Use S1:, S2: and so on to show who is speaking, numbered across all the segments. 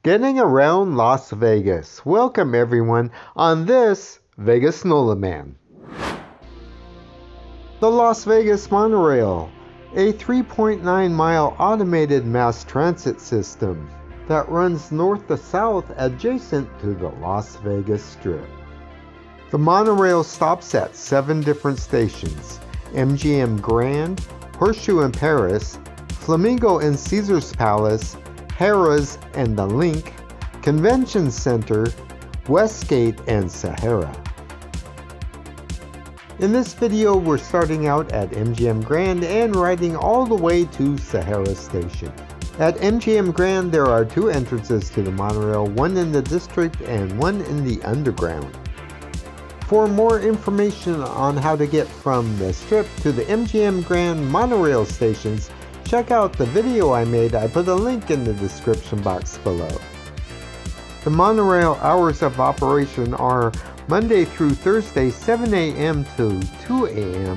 S1: Getting around Las Vegas. Welcome everyone on this Vegas Snowman. The Las Vegas Monorail, a 3.9-mile automated mass transit system that runs north to south adjacent to the Las Vegas Strip. The monorail stops at 7 different stations: MGM Grand, Horseshoe in Paris, Flamingo and Caesars Palace, Harrah's and the Link, Convention Center, Westgate, and Sahara. In this video, we're starting out at MGM Grand and riding all the way to Sahara Station. At MGM Grand, there are 2 entrances to the monorail, one in the district and one in the underground. For more information on how to get from the Strip to the MGM Grand monorail stations, check out the video I made. I put a link in the description box below. The monorail hours of operation are Monday through Thursday 7 a.m. to 2 a.m.,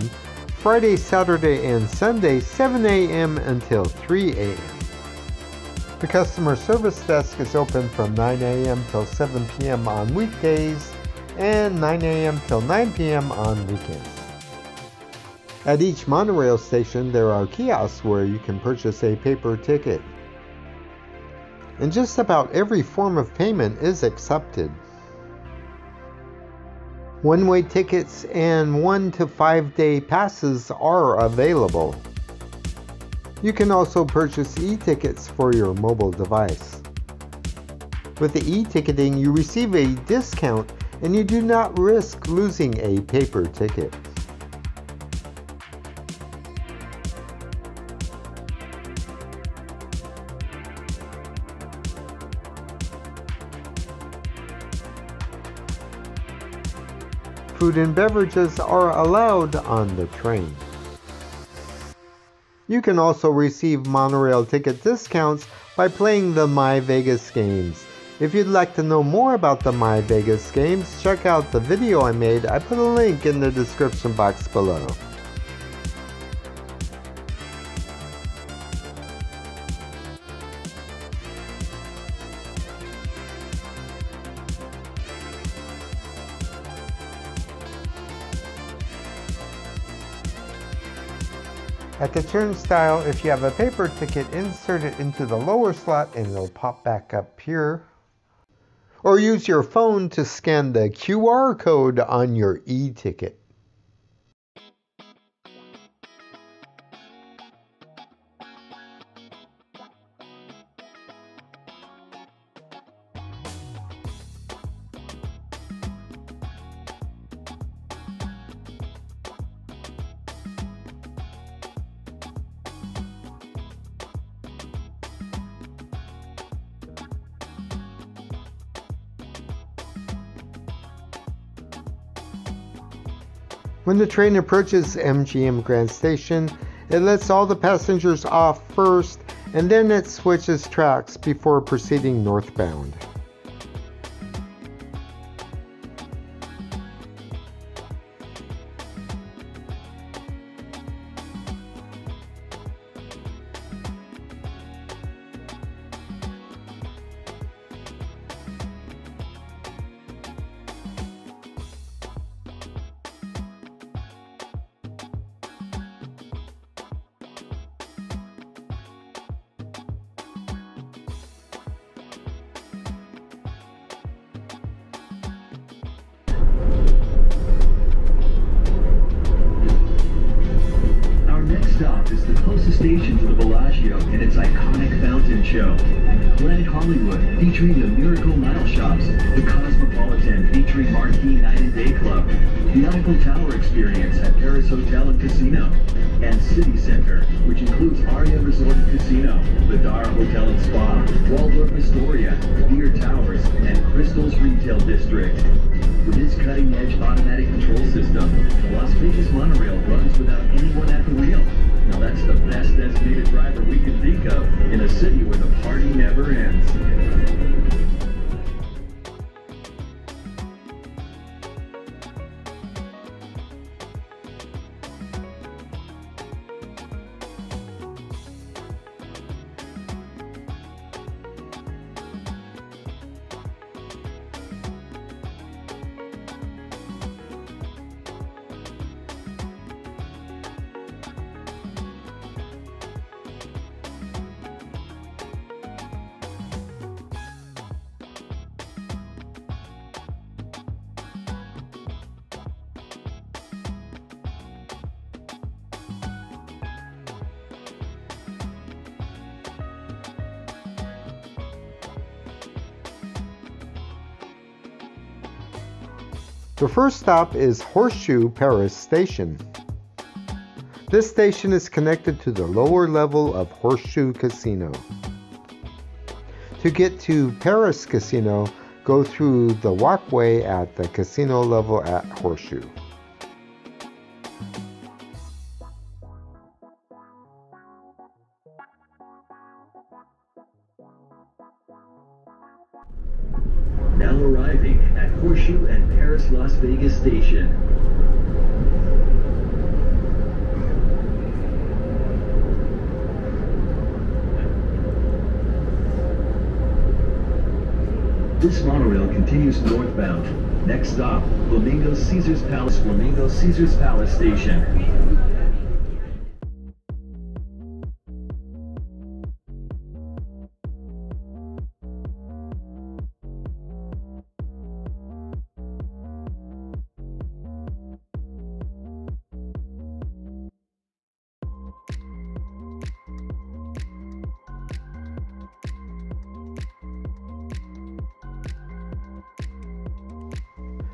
S1: Friday, Saturday, and Sunday 7 a.m. until 3 a.m. The customer service desk is open from 9 a.m. till 7 p.m. on weekdays and 9 a.m. till 9 p.m. on weekends. At each monorail station, there are kiosks where you can purchase a paper ticket. And just about every form of payment is accepted. One-way tickets and 1 to 5 day passes are available. You can also purchase e-tickets for your mobile device. With the e-ticketing, you receive a discount and you do not risk losing a paper ticket. Food and beverages are allowed on the train. You can also receive monorail ticket discounts by playing the My Vegas games. If you'd like to know more about the My Vegas games, check out the video I made. I put a link in the description box below. At the turnstile, if you have a paper ticket, insert it into the lower slot and it'll pop back up here. Or use your phone to scan the QR code on your e-ticket. When the train approaches MGM Grand Station, it lets all the passengers off first and then it switches tracks before proceeding northbound.
S2: Stop is the closest station to the Bellagio and its iconic fountain show. Planet Hollywood, featuring the Miracle Mile Shops, the Cosmopolitan, featuring Marquee Night and Day Club, the Eiffel Tower Experience at Paris Hotel and Casino, and City Center, which includes Aria Resort and Casino, the Dara Hotel and Spa, Waldorf Astoria, Beer Towers, and Crystal's Retail District. With its cutting-edge automatic control system, the Las Vegas Monorail runs without anyone at the wheel. Now that's the best designated driver we can think of in a city where the party never ends.
S1: The first stop is Horseshoe Paris Station. This station is connected to the lower level of Horseshoe Casino. To get to Paris Casino, go through the walkway at the casino level at Horseshoe.
S2: Now arriving at Horseshoe and Paris Las Vegas Station. This monorail continues northbound. Next stop, Flamingo Caesars Palace Station.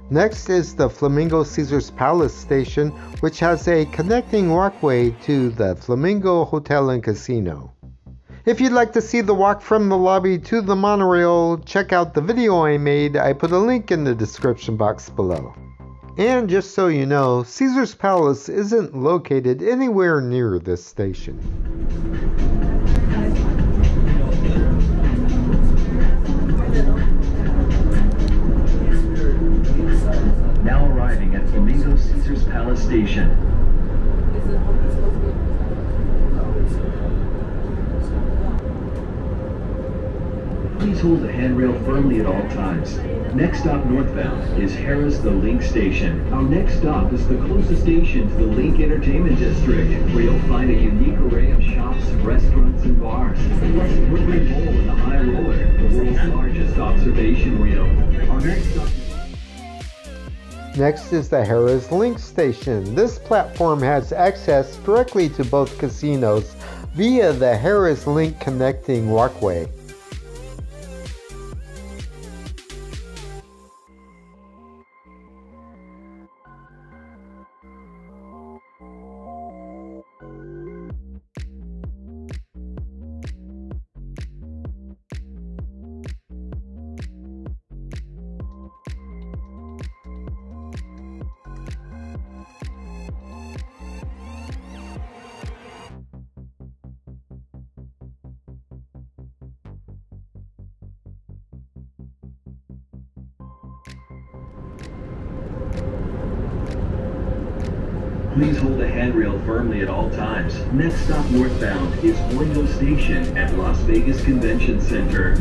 S1: Next is the Flamingo Caesars Palace Station, which has a connecting walkway to the Flamingo Hotel and Casino. If you'd like to see the walk from the lobby to the monorail, check out the video I made. I put a link in the description box below. And just so you know, Caesars Palace isn't located anywhere near this station.
S2: Now arriving at Flamingo Caesars Palace Station. Please hold the handrail firmly at all times. Next stop northbound is Harrah's The Link Station. Our next stop is the closest station to the Link Entertainment District, where you'll find a unique array of shops, restaurants, and bars. Plus the Brooklyn Bowl and the High Roller, the world's largest observation wheel. Our next stop.
S1: Next is the Harrah's Link Station. This platform has access directly to both casinos via the Harrah's Link connecting walkway.
S2: Please hold the handrail firmly at all times. Next stop northbound is Boingo Station at Las Vegas Convention Center.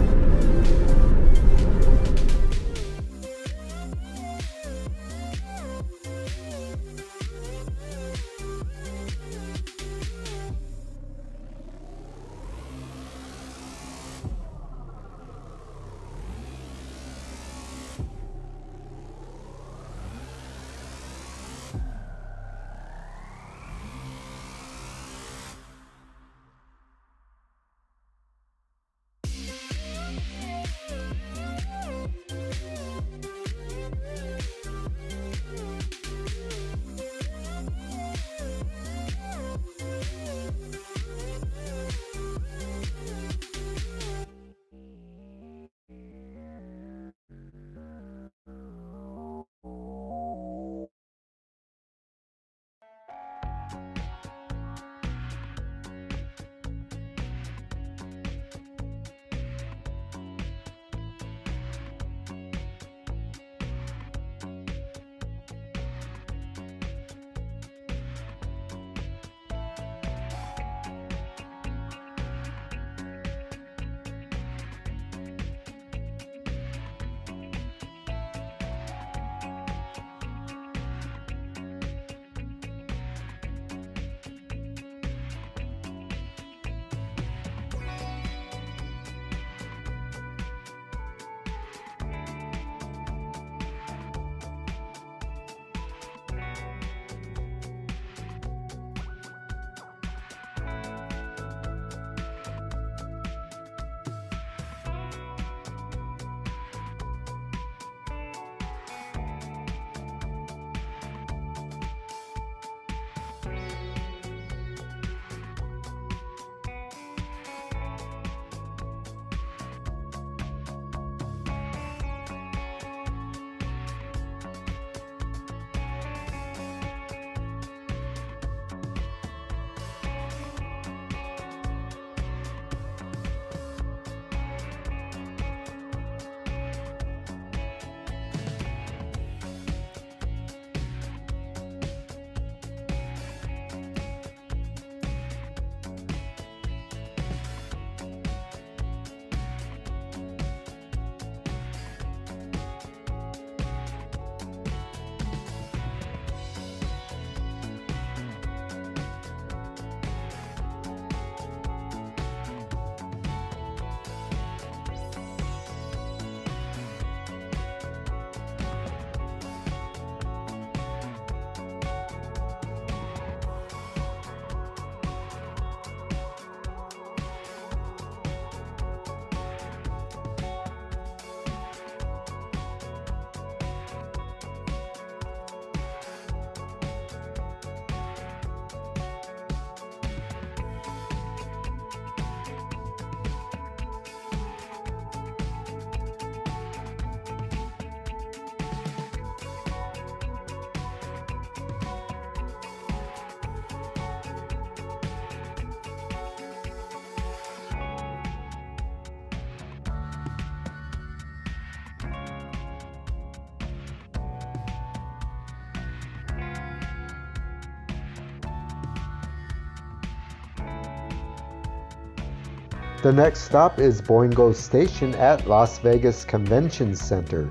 S1: The next stop is Boingo Station at Las Vegas Convention Center.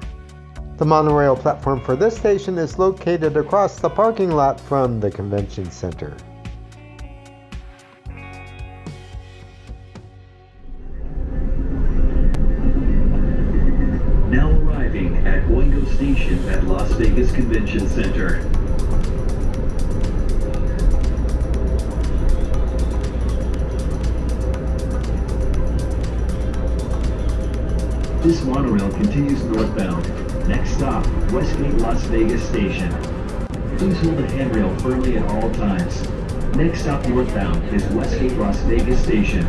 S1: The monorail platform for this station is located across the parking lot from the convention center.
S2: Now arriving at Boingo Station at Las Vegas Convention Center. This monorail continues northbound. Next stop, Westgate Las Vegas Station. Please hold the handrail firmly at all times. Next stop northbound is Westgate Las Vegas Station.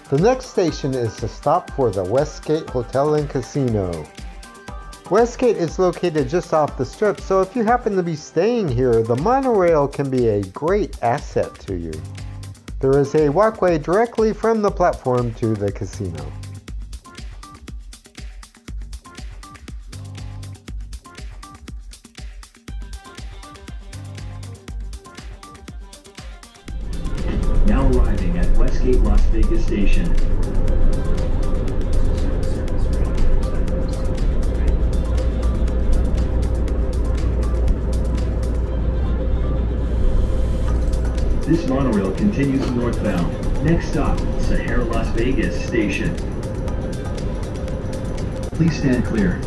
S1: The next station is the stop for the Westgate Hotel and Casino. Westgate is located just off the strip, so if you happen to be staying here, the monorail can be a great asset to you. There is a walkway directly from the platform to the casino.
S2: Now arriving at Westgate Las Vegas Station. This monorail continues northbound. Next stop, Sahara Las Vegas Station. Please stand clear.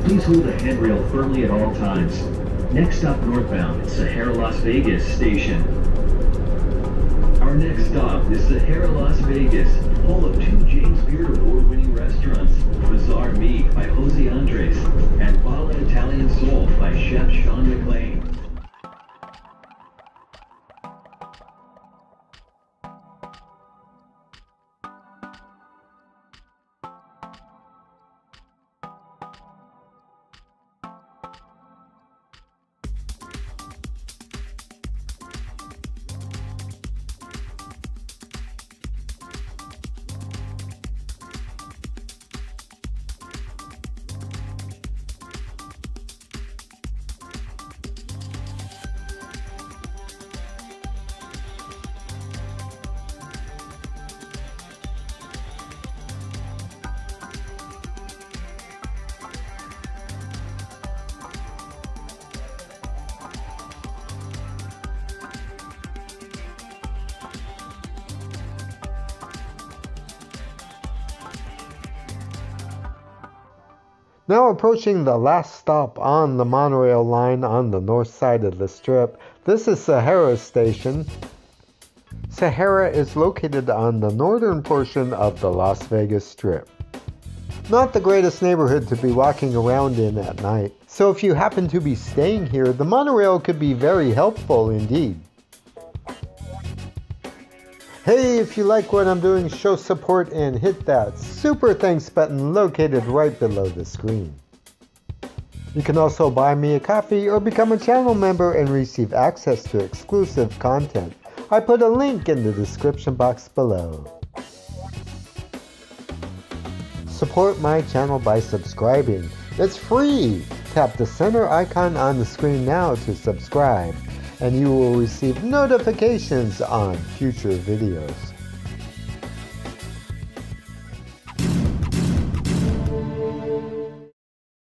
S2: Please hold the handrail firmly at all times. Next stop northbound, Sahara Las Vegas Station. Our next stop is Sahara Las Vegas, home of 2 James Beard Award-winning restaurants, Bizarre Meat by Jose Andres, and Bala Italian Soul by Chef Sean McLean.
S1: Now approaching the last stop on the monorail line on the north side of the strip, this is Sahara Station. Sahara is located on the northern portion of the Las Vegas Strip. Not the greatest neighborhood to be walking around in at night, so if you happen to be staying here, the monorail could be very helpful indeed. Hey, if you like what I'm doing, show support and hit that super thanks button located right below the screen. You can also buy me a coffee or become a channel member and receive access to exclusive content. I put a link in the description box below. Support my channel by subscribing. It's free! Tap the center icon on the screen now to subscribe, and you will receive notifications on future videos.